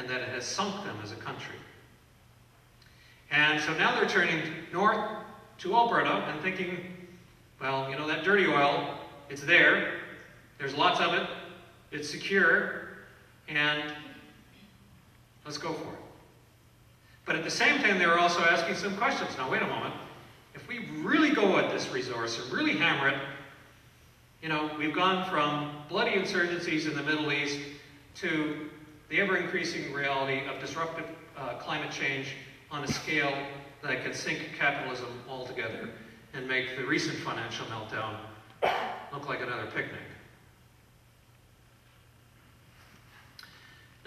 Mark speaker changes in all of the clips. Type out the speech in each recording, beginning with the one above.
Speaker 1: and that it has sunk them as a country. And so now they're turning north to Alberta and thinking, well, you know, that dirty oil, it's there, there's lots of it, it's secure, and let's go for it. But at the same time, they were also asking some questions. Now, wait a moment. If we really go at this resource and really hammer it, you know, we've gone from bloody insurgencies in the Middle East to the ever-increasing reality of disruptive climate change on a scale that could sink capitalism altogether and make the recent financial meltdown look like another picnic.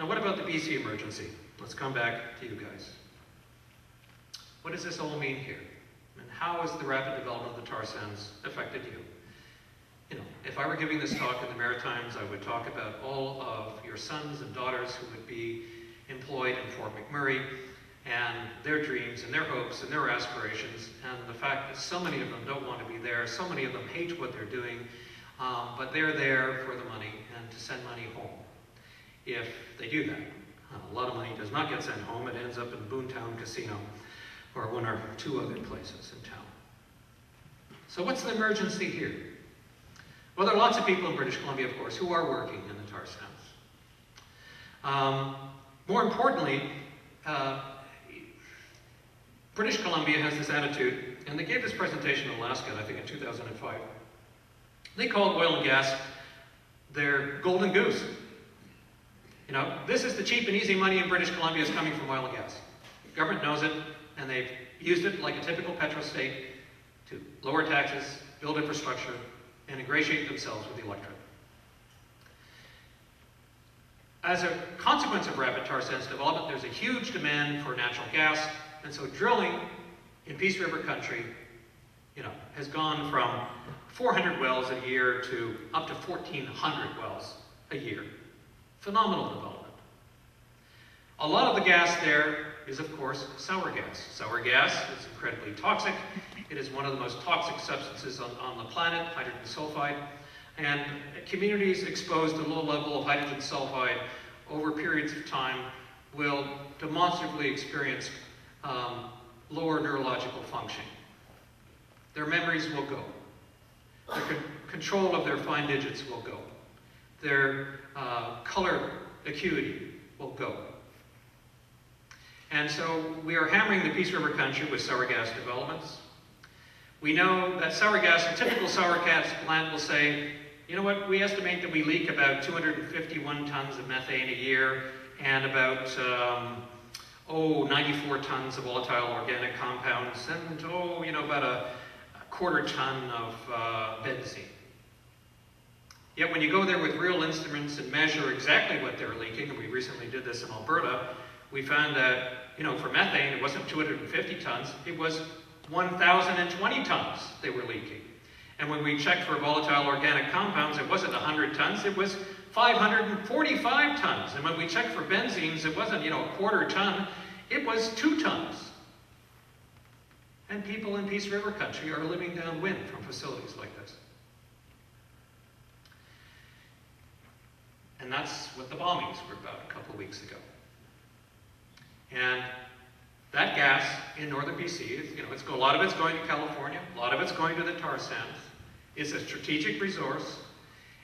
Speaker 1: Now, what about the BC emergency? Let's come back to you guys. What does this all mean here? And how has the rapid development of the tar sands affected you? You know, if I were giving this talk in the Maritimes, I would talk about all of your sons and daughters who would be employed in Fort McMurray, and their dreams and their hopes and their aspirations, and the fact that so many of them don't want to be there, so many of them hate what they're doing, but they're there for the money and to send money home. If they do that, a lot of money does not get sent home. It ends up in Boontown Casino or one or two other places in town. So what's the emergency here? Well, there are lots of people in British Columbia, of course, who are working in the tar sands. More importantly, British Columbia has this attitude, and they gave this presentation in Alaska, I think in 2005. They called oil and gas their golden goose. You know, this is the cheap and easy money in British Columbia is coming from oil and gas. The government knows it, and they've used it like a typical petrostate to lower taxes, build infrastructure, and ingratiate themselves with the electorate. As a consequence of rapid tar sands development, there's a huge demand for natural gas, and so drilling in Peace River country, you know, has gone from 400 wells a year to up to 1,400 wells a year. Phenomenal development. A lot of the gas there is, of course, sour gas. Sour gas is incredibly toxic. It is one of the most toxic substances on the planet, hydrogen sulfide. And communities exposed to low level of hydrogen sulfide over periods of time will demonstrably experience lower neurological function. Their memories will go. Their control of their fine digits will go. Their color acuity will go. And so we are hammering the Peace River country with sour gas developments. We know that sour gas, a typical sour gas plant will say, you know what, we estimate that we leak about 251 tons of methane a year and about 94 tons of volatile organic compounds and about a quarter ton of benzene. Yet when you go there with real instruments and measure exactly what they're leaking, and we recently did this in Alberta, we found that, for methane, it wasn't 250 tons, it was 1,020 tons they were leaking. And when we checked for volatile organic compounds, it wasn't 100 tons, it was 545 tons. And when we checked for benzenes, it wasn't, a quarter ton, it was 2 tons. And people in Peace River country are living downwind from facilities like this. And that's what the bombings were about a couple of weeks ago. And that gas in northern BC, a lot of it's going to California, a lot of it's going to the tar sands. It's a strategic resource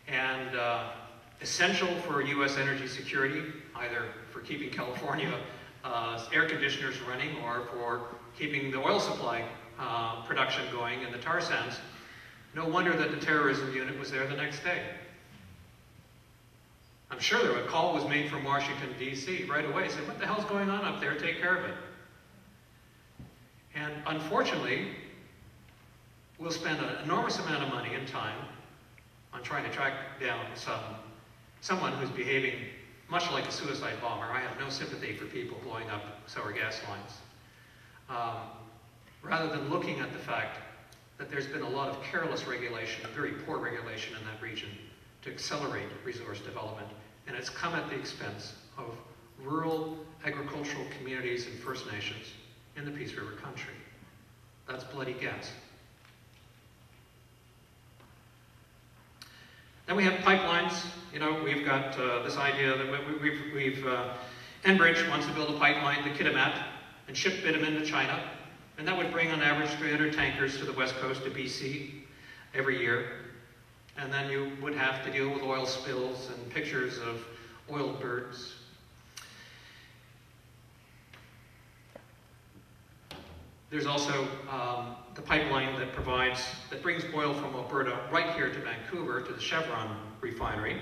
Speaker 1: and essential for U.S. energy security, either for keeping California air conditioners running or for keeping the oil supply production going in the tar sands. No wonder that the terrorism unit was there the next day. I'm sure a call was made from Washington, D.C. right away, saying, what the hell's going on up there? Take care of it. And unfortunately, we'll spend an enormous amount of money and time on trying to track down someone who's behaving much like a suicide bomber. I have no sympathy for people blowing up sour gas lines. Rather than looking at the fact that there's been a lot of careless regulation, very poor regulation in that region to accelerate resource development, and it's come at the expense of rural agricultural communities and First Nations in the Peace River country. That's bloody gas. Then we have pipelines. We've got this idea that we've Enbridge wants to build a pipeline to Kitimat and ship bitumen to China, and that would bring on average 300 tankers to the west coast of BC every year. And then you would have to deal with oil spills and pictures of oiled birds. There's also the pipeline that brings oil from Alberta right here to Vancouver to the Chevron refinery.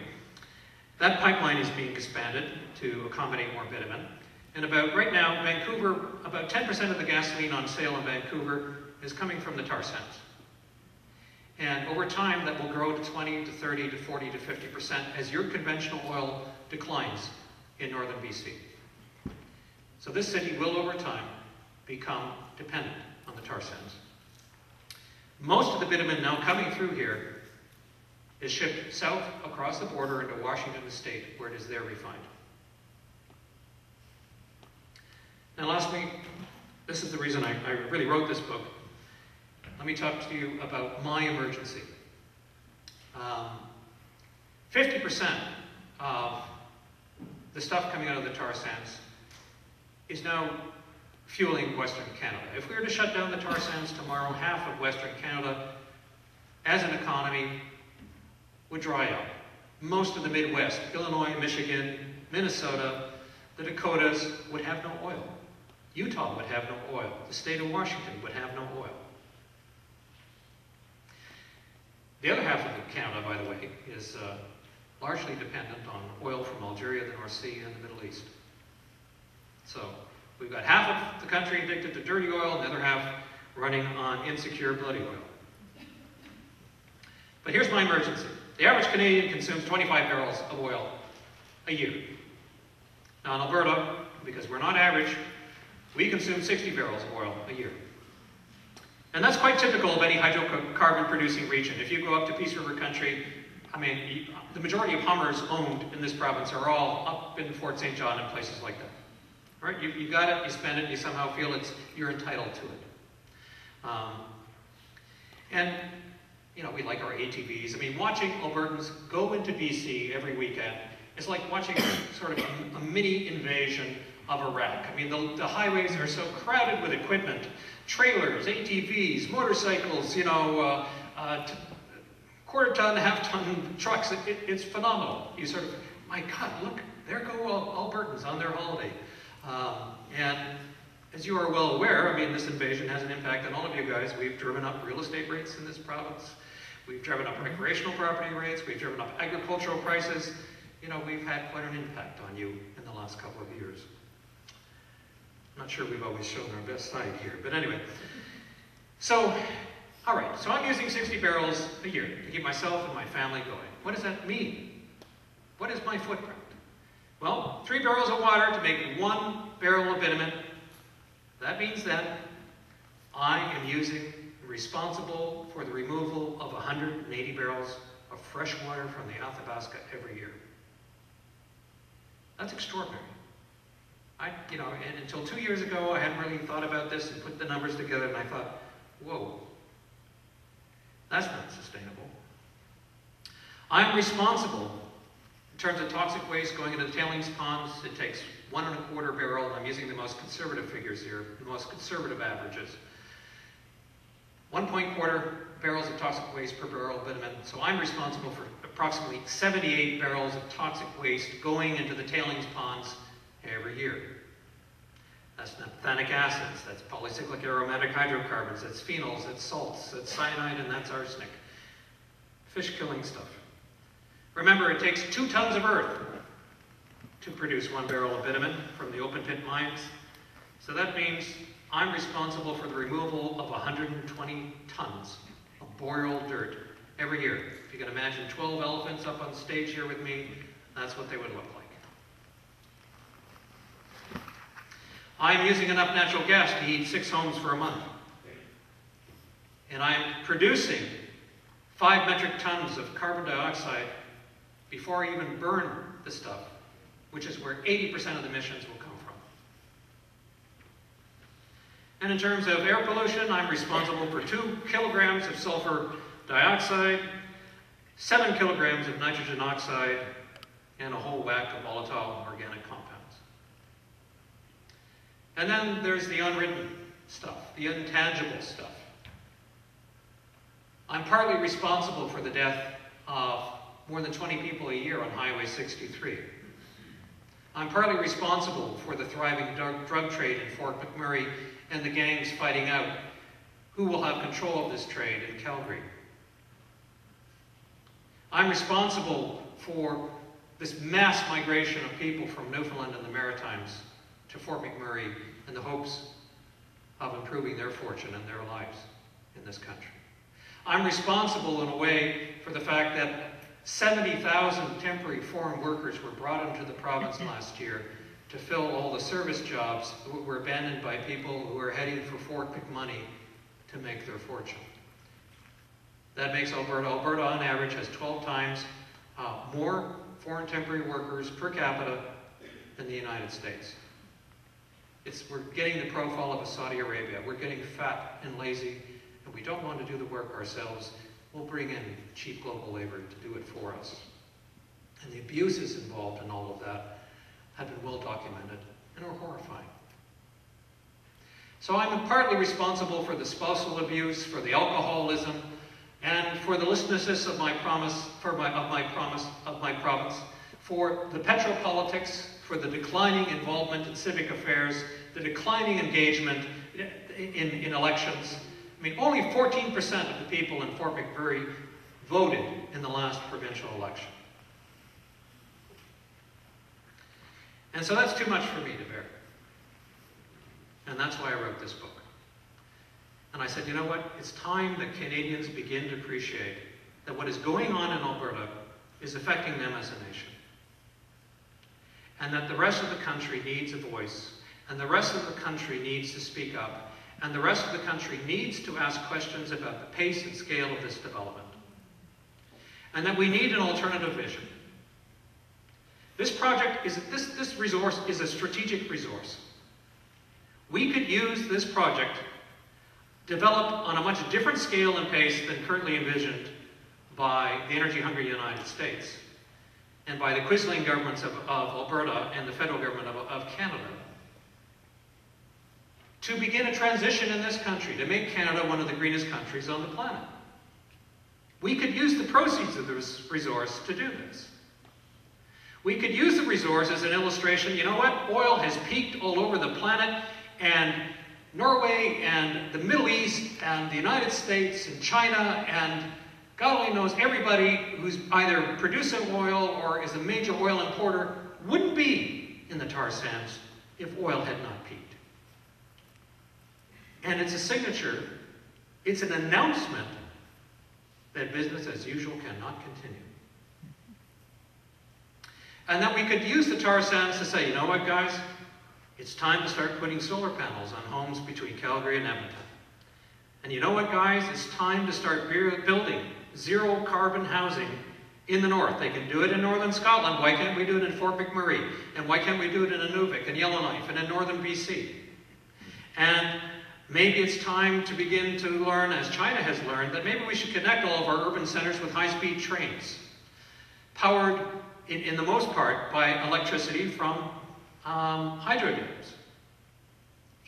Speaker 1: That pipeline is being expanded to accommodate more bitumen. And right now, Vancouver, about 10% of the gasoline on sale in Vancouver is coming from the tar sands. And over time, that will grow to 20 to 30 to 40 to 50% as your conventional oil declines in northern BC. So this city will, over time, become dependent on the tar sands. Most of the bitumen now coming through here is shipped south across the border into Washington State, where it is there refined. Now lastly, this is the reason I really wrote this book. Let me talk to you about my emergency. 50% of the stuff coming out of the tar sands is now fueling Western Canada. If we were to shut down the tar sands tomorrow, half of Western Canada, as an economy, would dry up. Most of the Midwest, Illinois, Michigan, Minnesota, the Dakotas would have no oil. Utah would have no oil. The state of Washington would have no oil. The other half of Canada, by the way, is largely dependent on oil from Algeria, the North Sea, and the Middle East. So we've got half of the country addicted to dirty oil, and the other half running on insecure bloody oil. But here's my emergency. The average Canadian consumes 25 barrels of oil a year. Now in Alberta, because we're not average, we consume 60 barrels of oil a year. And that's quite typical of any hydrocarbon producing region. If you go up to Peace River country, I mean, the majority of Hummers owned in this province are all up in Fort St. John and places like that. Right? You got it, you spend it, you somehow feel you're entitled to it. And you know, we like our ATVs. I mean, watching Albertans go into BC every weekend is like watching sort of a mini invasion of Iraq. I mean, the highways are so crowded with equipment, trailers, ATVs, motorcycles, you know, quarter-ton, half-ton trucks. It's phenomenal. You sort of, my God, look, there go Albertans on their holiday. And as you are well aware, I mean, this invasion has an impact on all of you guys. We've driven up real estate rates in this province. We've driven up recreational property rates. We've driven up agricultural prices. You know, we've had quite an impact on you in the last couple of years. I'm not sure we've always shown our best side here, but anyway. So, all right, so I'm using 60 barrels a year to keep myself and my family going. What does that mean? What is my footprint? Well, 3 barrels of water to make 1 barrel of bitumen. That means that I am responsible for the removal of 180 barrels of fresh water from the Athabasca every year. That's extraordinary. You know, and until 2 years ago, I hadn't really thought about this and put the numbers together, and I thought, whoa, that's not sustainable. I'm responsible in terms of toxic waste going into the tailings ponds. It takes 1 1/4 barrel, and I'm using the most conservative figures here, the most conservative averages. 1.25 barrels of toxic waste per barrel of bitumen. So I'm responsible for approximately 78 barrels of toxic waste going into the tailings ponds every year. That's naphthenic acids, that's polycyclic aromatic hydrocarbons, that's phenols, that's salts, that's cyanide, and that's arsenic. Fish killing stuff. Remember, it takes 2 tons of earth to produce 1 barrel of bitumen from the open pit mines. So that means I'm responsible for the removal of 120 tons of boreal dirt every year. If you can imagine 12 elephants up on stage here with me, that's what they would look like. I'm using enough natural gas to heat 6 homes for a month. And I'm producing 5 metric tons of carbon dioxide before I even burn the stuff, which is where 80% of the emissions will come from. And in terms of air pollution, I'm responsible for 2 kilograms of sulfur dioxide, 7 kilograms of nitrogen oxide, and a whole whack of volatile organic compounds. And then there's the unwritten stuff, the intangible stuff. I'm partly responsible for the death of more than 20 people a year on Highway 63. I'm partly responsible for the thriving drug trade in Fort McMurray and the gangs fighting out who will have control of this trade in Calgary. I'm responsible for this mass migration of people from Newfoundland and the Maritimes to Fort McMurray in the hopes of improving their fortune and their lives in this country. I'm responsible in a way for the fact that 70,000 temporary foreign workers were brought into the province last year to fill all the service jobs that were abandoned by people who are heading for Fort McMurray to make their fortune. That makes Alberta. Alberta, on average, has 12 times more foreign temporary workers per capita than the United States. We're getting the profile of a Saudi Arabia. We're getting fat and lazy, and we don't want to do the work ourselves. We'll bring in cheap global labor to do it for us. And the abuses involved in all of that have been well documented and are horrifying. So I'm partly responsible for the spousal abuse, for the alcoholism, and for the listlessness of my province, for the petropolitics, for the declining involvement in civic affairs, the declining engagement in elections. I mean, only 14% of the people in Fort McMurray voted in the last provincial election. And so that's too much for me to bear. And that's why I wrote this book. And I said, you know what? It's time that Canadians begin to appreciate that what is going on in Alberta is affecting them as a nation. And that the rest of the country needs a voice, and the rest of the country needs to speak up, and the rest of the country needs to ask questions about the pace and scale of this development. And that we need an alternative vision. This resource is a strategic resource. We could use this project developed on a much different scale and pace than currently envisioned by the energy-hungry United States and by the Quisling governments of Alberta and the federal government of Canada, to begin a transition in this country, to make Canada one of the greenest countries on the planet. We could use the proceeds of this resource to do this. We could use the resource as an illustration. You know what? Oil has peaked all over the planet, and Norway and the Middle East and the United States and China and God only knows everybody who's either producing oil or is a major oil importer wouldn't be in the tar sands if oil had not peaked. And it's a signature, it's an announcement that business as usual cannot continue. And that we could use the tar sands to say, you know what, guys? It's time to start putting solar panels on homes between Calgary and Edmonton. And you know what, guys? It's time to start building zero carbon housing in the north. They can do it in northern Scotland. Why can't we do it in Fort McMurray? And why can't we do it in Inuvik and Yellowknife and in northern BC? And maybe it's time to begin to learn, as China has learned, that maybe we should connect all of our urban centers with high-speed trains, powered in the most part by electricity from hydro dams,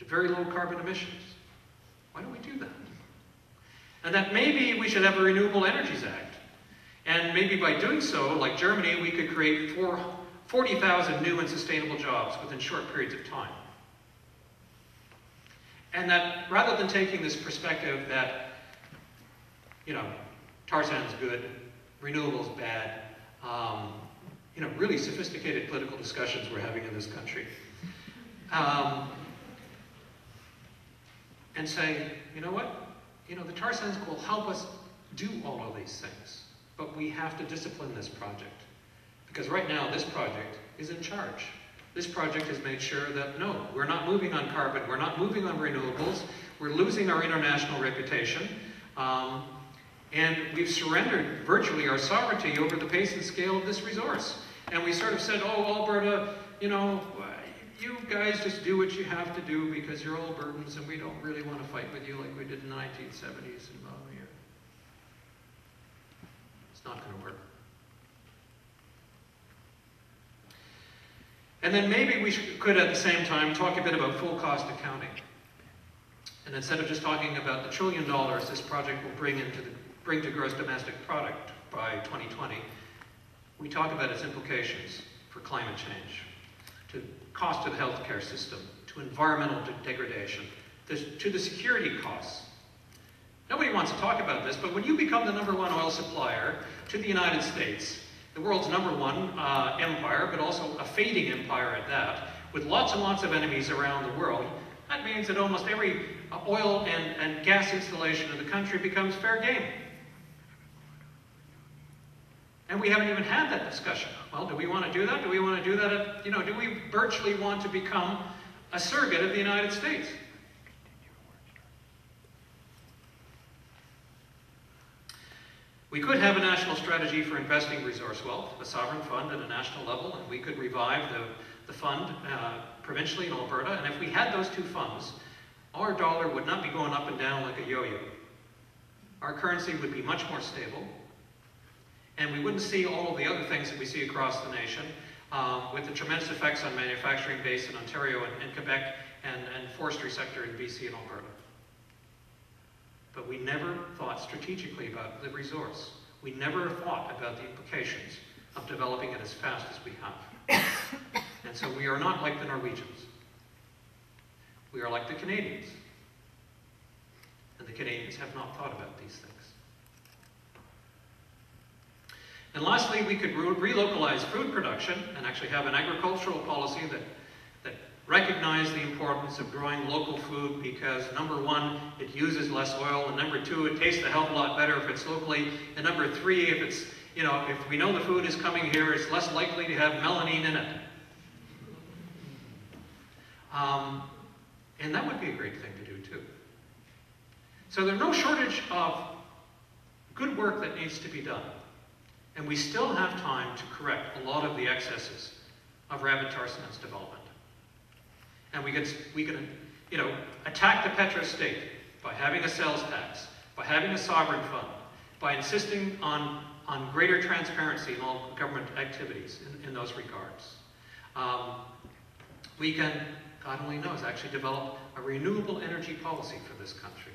Speaker 1: very low carbon emissions. Why don't we do that? And that maybe we should have a Renewable Energies Act. And maybe by doing so, like Germany, we could create 40,000 new and sustainable jobs within short periods of time. And that rather than taking this perspective that, you know, tar sands good, renewables bad, you know, really sophisticated political discussions we're having in this country. And say, you know what? You know, the tar sands will help us do all of these things, but we have to discipline this project. Because right now, this project is in charge. This project has made sure that, no, we're not moving on carbon, we're not moving on renewables, we're losing our international reputation, and we've surrendered virtually our sovereignty over the pace and scale of this resource. And we sort of said, oh, Alberta, you know, you guys just do what you have to do because you're Albertans and we don't really want to fight with you like we did in the 1970s and here. It's not going to work. And then maybe we could at the same time talk a bit about full cost accounting. And instead of just talking about the $1 trillion this project will bring to gross domestic product by 2020, we talk about its implications for climate change, to cost to the healthcare system, to environmental degradation, to the security costs. Nobody wants to talk about this, but when you become the #1 oil supplier to the United States, the world's #1 empire, but also a fading empire at that, with lots and lots of enemies around the world, that means that almost every oil and gas installation in the country becomes fair game. And we haven't even had that discussion. Well, do we want to do that? Do we want to do that do we virtually want to become a surrogate of the United States? We could have a national strategy for investing resource wealth, a sovereign fund at a national level, and we could revive the fund provincially in Alberta. And if we had those two funds, our dollar would not be going up and down like a yo-yo. Our currency would be much more stable, and we wouldn't see all of the other things that we see across the nation, with the tremendous effects on manufacturing base in Ontario and Quebec and forestry sector in BC and Alberta. But we never thought strategically about the resource. We never thought about the implications of developing it as fast as we have. And so we are not like the Norwegians. We are like the Canadians. And the Canadians have not thought about these things. And lastly, we could relocalize food production and actually have an agricultural policy that recognize the importance of growing local food because #1, it uses less oil, and #2, it tastes a hell of a lot better if it's locally, and #3, if it's, if we know the food is coming here, it's less likely to have melamine in it. And that would be a great thing to do too. So there's no shortage of good work that needs to be done. And we still have time to correct a lot of the excesses of rapid tar sands development. And we can attack the petrostate by having a sales tax, by having a sovereign fund, by insisting on greater transparency in all government activities in those regards. We can, God only knows, actually develop a renewable energy policy for this country.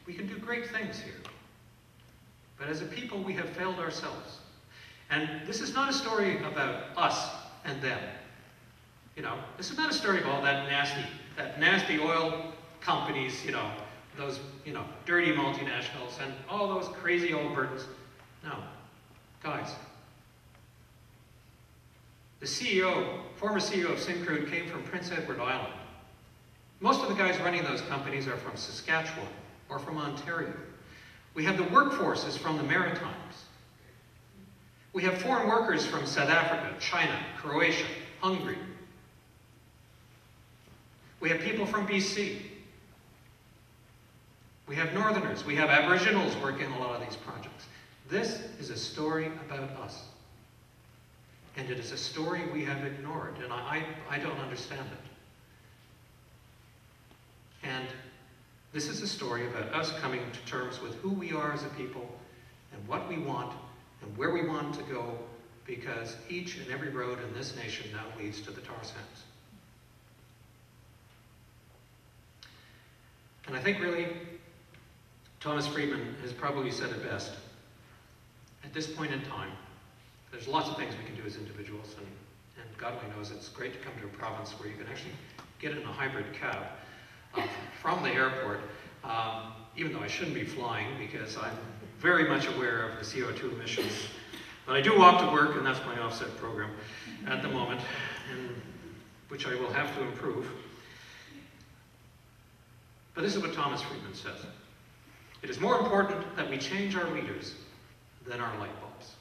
Speaker 1: We can do great things here. But as a people, we have failed ourselves. And this is not a story about us and them. This is not a story of all that nasty oil companies, those, dirty multinationals and all those crazy Albertans. No. Guys. The former CEO of Syncrude came from Prince Edward Island. Most of the guys running those companies are from Saskatchewan or from Ontario. We have the workforces from the Maritimes. We have foreign workers from South Africa, China, Croatia, Hungary. We have people from BC. We have Northerners. We have Aboriginals working on a lot of these projects. This is a story about us. And it is a story we have ignored, and I don't understand it. And this is a story about us coming to terms with who we are as a people and what we want and where we want to go, because each and every road in this nation now leads to the tar sands. And I think really Thomas Friedman has probably said it best. At this point in time, there's lots of things we can do as individuals, and God only knows it's great to come to a province where you can actually get in a hybrid cab from the airport, even though I shouldn't be flying because I'm very much aware of the CO2 emissions. But I do walk to work, and that's my offset program at the moment, which I will have to improve. But this is what Thomas Friedman says. It is more important that we change our leaders than our light bulbs.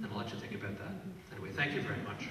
Speaker 1: And I'll let you think about that. Anyway, thank you very much.